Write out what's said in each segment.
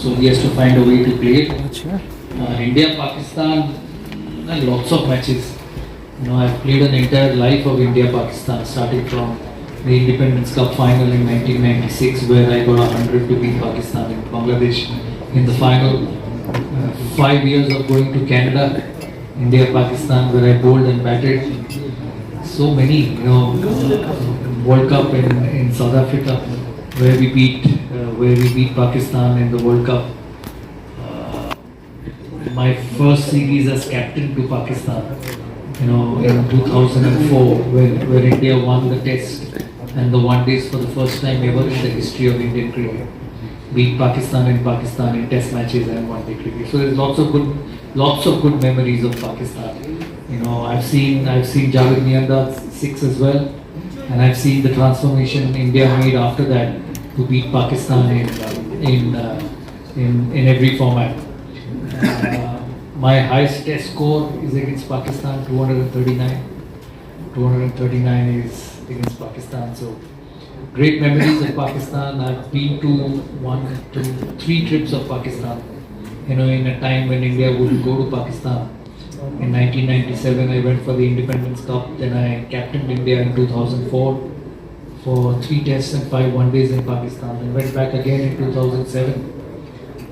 so he has to find a way to play it. India, Pakistan, lots of matches. I've played an entire life of India, Pakistan, starting from the Independence Cup final in 1996, where I got 100 to beat Pakistan in Bangladesh in the final. 5 years of going to Canada, India, Pakistan, where I bowled and batted. So many, World Cup in South Africa, where we beat Pakistan in the World Cup. My first series as captain to Pakistan, in 2004, where India won the Test and the One Days for the first time ever in the history of Indian cricket. Beat Pakistan in Test matches and One Day cricket. So there's lots of good memories of Pakistan. I've seen Javed Miandad's six as well, and I've seen the transformation India made after that to beat Pakistan in every format. My highest Test score is against Pakistan, 239. 239 is against Pakistan. So great memories of Pakistan. I've been to 1, 2, 3 trips of Pakistan. In a time when India would go to Pakistan. In 1997, I went for the Independence Cup. Then I captained India in 2004 for 3 tests and 5 one-days in Pakistan. And went back again in 2007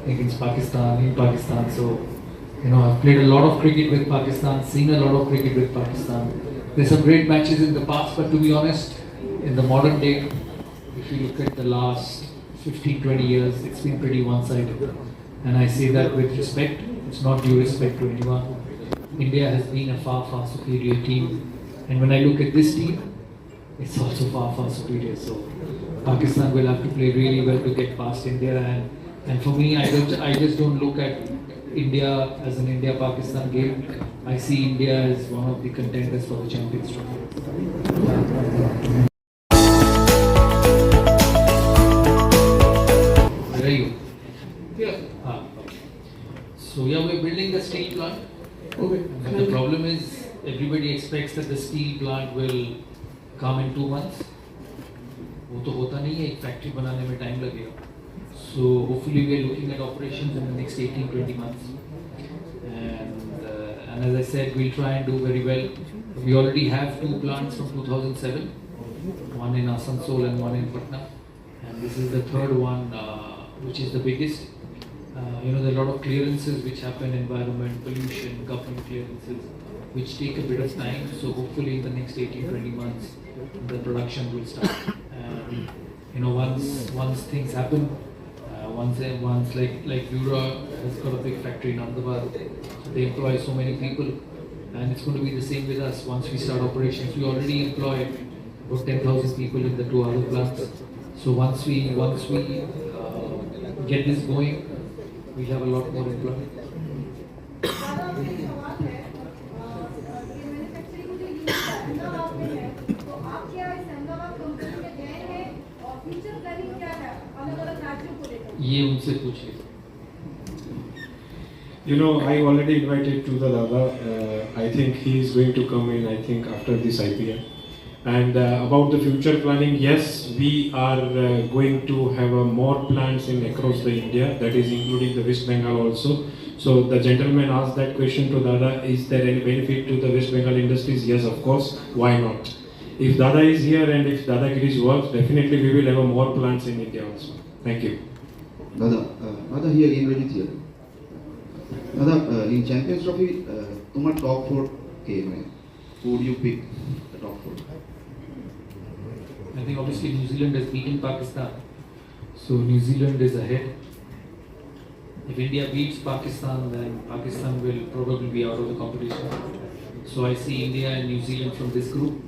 against Pakistan, in Pakistan. So, I've played a lot of cricket with Pakistan, seen a lot of cricket with Pakistan. There's some great matches in the past, but to be honest, in the modern day, if you look at the last 15-20 years, it's been pretty one-sided. And I say that with respect. It's not due respect to anyone. India has been a far, far superior team. And when I look at this team, it's also far, far superior. So Pakistan will have to play really well to get past India. And for me, I just don't look at India as an India-Pakistan game. I see India as one of the contenders for the Champions Trophy. Where are you? Here. So we're building the steel plant. Okay. But the problem is, everybody expects that the steel plant will come in 2 months. वो तो होता नहीं है, एक factory बनाने में time लगेगा. So hopefully we are looking at operations in the next 18-20 months. And as I said, we'll try and do very well. We already have 2 plants from 2007, one in Asansol and one in Patna. And this is the 3rd one, which is the biggest. There are a lot of clearances which happen, environment, pollution, government clearances, which take a bit of time. So hopefully in the next 18-20 months, the production will start. Once things happen, once like Yura has got a big factory in Ahmedabad, so they employ so many people, and it's going to be the same with us. Once we start operations, we already employ about 10,000 people in the 2 other plants. So once we get this going, we have a lot more employment. ये उनसे पूछिए. I already invited to the Dada. I think he is going to come in, I think, after this IPL. And about the future planning, yes, we are going to have more plants in across the India, that is including the West Bengal also. So the gentleman asked that question to Dada, is there any benefit to the West Bengal industries? Yes, of course, why not? If Dada is here and if Dadagiri's works, definitely we will have more plants in India also. Thank you. Dada here again, Rajit here. Dada, in Champions Trophy, तुम्हारा top 4 game है. Who would you pick the top 4? I think obviously New Zealand has beaten Pakistan, so New Zealand is ahead. If India beats Pakistan, then Pakistan will probably be out of the competition. So I see India and New Zealand from this group,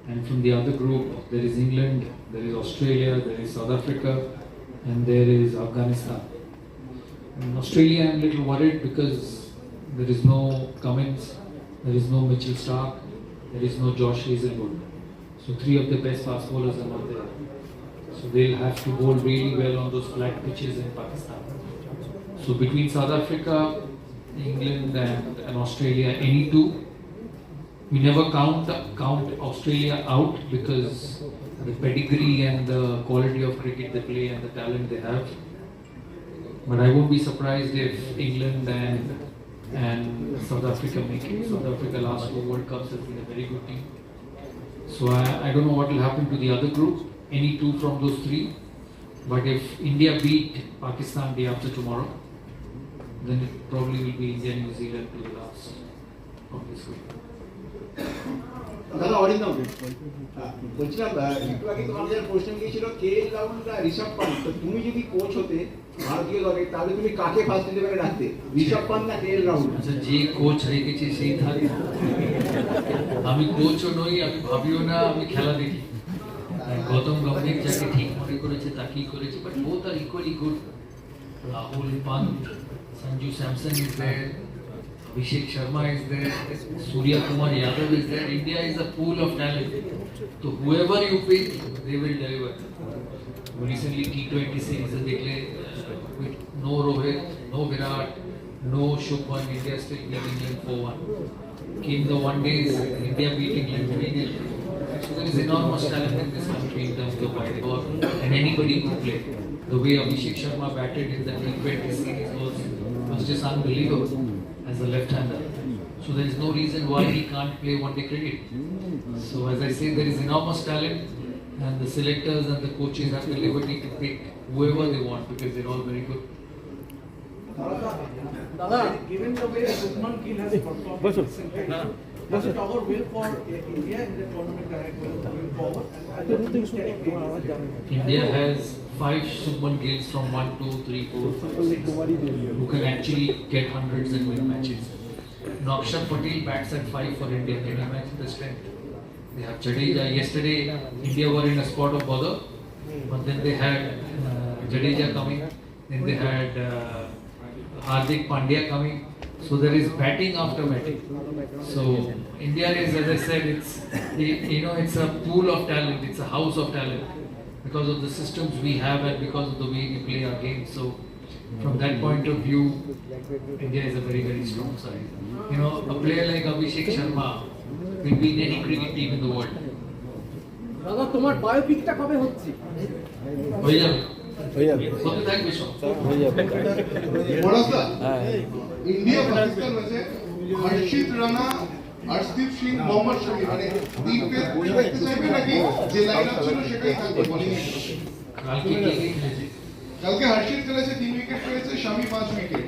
and from the other group there is England, there is Australia, there is South Africa, and there is Afghanistan. In Australia, I'm a little worried because there is no Cummins, there is no Mitchell Stark, there is no Josh Hazelwood. So 3 of the best fast bowlers are not there. So they'll have to bowl really well on those flat pitches in Pakistan. So between South Africa, England and Australia, any 2, we never count Australia out because the pedigree and the quality of cricket they play and the talent they have. But I won't be surprised if England and South Africa make it. South Africa last 4 World Cups has been a very good team. So I don't know what will happen to the other group, any two from those three. But if India beat Pakistan day after tomorrow, then it probably will be India New Zealand to the last of this group. দাদা অরিন্দম বলছিলাম একটু আগে তোমাদের প্রশ্ন গিয়েছিল কে এল রাহুল না ঋষভ পান্ত, তো তুমি যদি কোচ হতে ভারতীয় দলে তাহলে তুমি কাকে ফার্স্ট ইলেভেনে রাখতে, ঋষভ পান্ত না কে এল রাহুল? আচ্ছা, যে কোচ রেখেছে সেই থাকবে। আমি কোচও নই, আমি ভাবিও না, আমি খেলা দেখি। গৌতম গম্ভীর যাকে ঠিক মনে করেছে তাকেই করেছে, but both are equally good. Rahul, Pant, Sanju Samson is there, Abhishek Sharma is there, Surya Kumar Yadav is there. India is a pool of talent. So whoever you pick, they will deliver. Recently T20 series declared with no Rohit, no Virat, no Shubman, India still beat England 4-1. Came the one days, India beat England 3-0. So there is enormous talent in this country in terms of white ball, and anybody could play. The way Abhishek Sharma batted in the T20 series was just unbelievable as a left-hander. So there is no reason why he can't play one-day cricket. So as I say, there is enormous talent, and the selectors and the coaches have the liberty to pick whoever they want because they're all very good. Dada, given the way Shubman Gill has performed recently, does it augur well for India in the tournament going forward? India has 5 Shubman Gills from 1, 2, 3, 4, 5, 6 who can actually get hundreds and win matches. Akshar Patel bats at 5 for India. Can you imagine the strength? They have Jadeja. Yesterday, India were in a spot of bother, but then they had Jadeja coming. Then they had Hardik Pandya coming. So there is batting after batting. So India is, as I said, it's a pool of talent. It's a house of talent because of the systems we have and because of the way we play our game. So from that point of view, India is a very, very strong side. You know, a player like Abhishek Sharma will be in any cricket team in the world. দাদা তোমার বায়োপিকটা কবে হচ্ছে? হয়ে যাবে, হতে থাকবে সব। India Pakistan में से हर्षित राणा अर्शदीप सिंह मोहम्मद शमी মানে তিন পেস পুরো দেখতে চাইবে নাকি যে লাইনআপ ছিল সেটাই থাকবে বোলিং এ? কালকে কে কে খেলেছে? কালকে হর্ষিত খেলেছে 3 উইকেট পেয়েছে, শামি 5 উইকেট।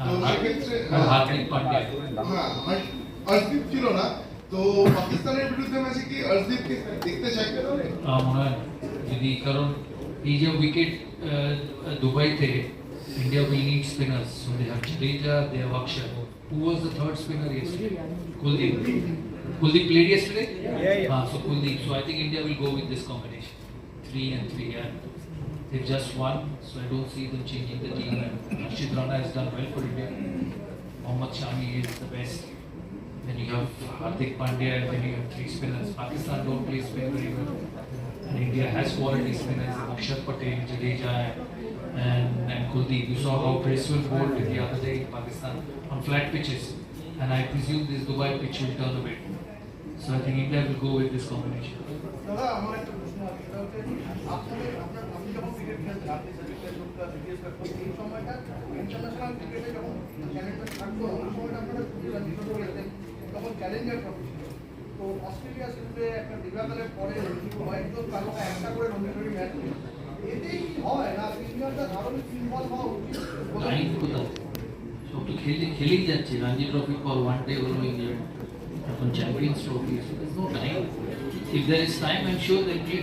তো সেক্ষেত্রে হার্দিক পান্ডিয়া, হ্যাঁ अर्शदीप ছিল না, তো পাকিস্তানের বিরুদ্ধে ম্যাচে কি अर्शदीपকে দেখতে চাইবে তাহলে? মনে হয় যদি, কারণ এই যে উইকেট দুবাইতে India will need spinners. So they have Jadeja, they have Akshar. Who was the third spinner yesterday? Kuldeep. Kuldeep played yesterday? Yeah. So Kuldeep. So I think India will go with this combination. 3 and 3. And they've just won, so I don't see them changing the team. And Harshit Rana has done well for India. Mohammad Shami is the best. Then you have Hardik Pandya, and then you have 3 spinners. Pakistan don't play spin very well. And India has quality spinners. Akshar Patel, Jadeja, and Kuldeep. You saw how Bracewell bowled the other day in Pakistan on flat pitches, and I presume this Dubai pitch will turn a bit. So I think India will go with this combination. দাদা আমার একটা প্রশ্ন আছে, সেটা হচ্ছে আপনি যখন cricket খেলছেন, আপনি এই সময়টা ইন্টারন্যাশনাল ক্রিকেটে যখন চ্যালেঞ্জার থাকতো, ওই সময়টা আপনারা নির্ভর খেলতেন, তখন চ্যালেঞ্জার ট্রফি ছিল। তো অস্ট্রেলিয়া সিরিজে একটা দীর্ঘকালের পরে কয়েকজন তারকা একটা করে রবীন্দ্রী ম্যাচ খেলে, এতেই হয় না প্রিমিয়ারটা ধারণে ইনভলভ হওয়া উচিত? টাইম কোথায়? সব তো খেলেই যাচ্ছে। রঞ্জি ট্রফি ফর 1 day হলো ইংল্যান্ড, এখন Champions Trophy. No time. If there is time, I'm sure they'll play.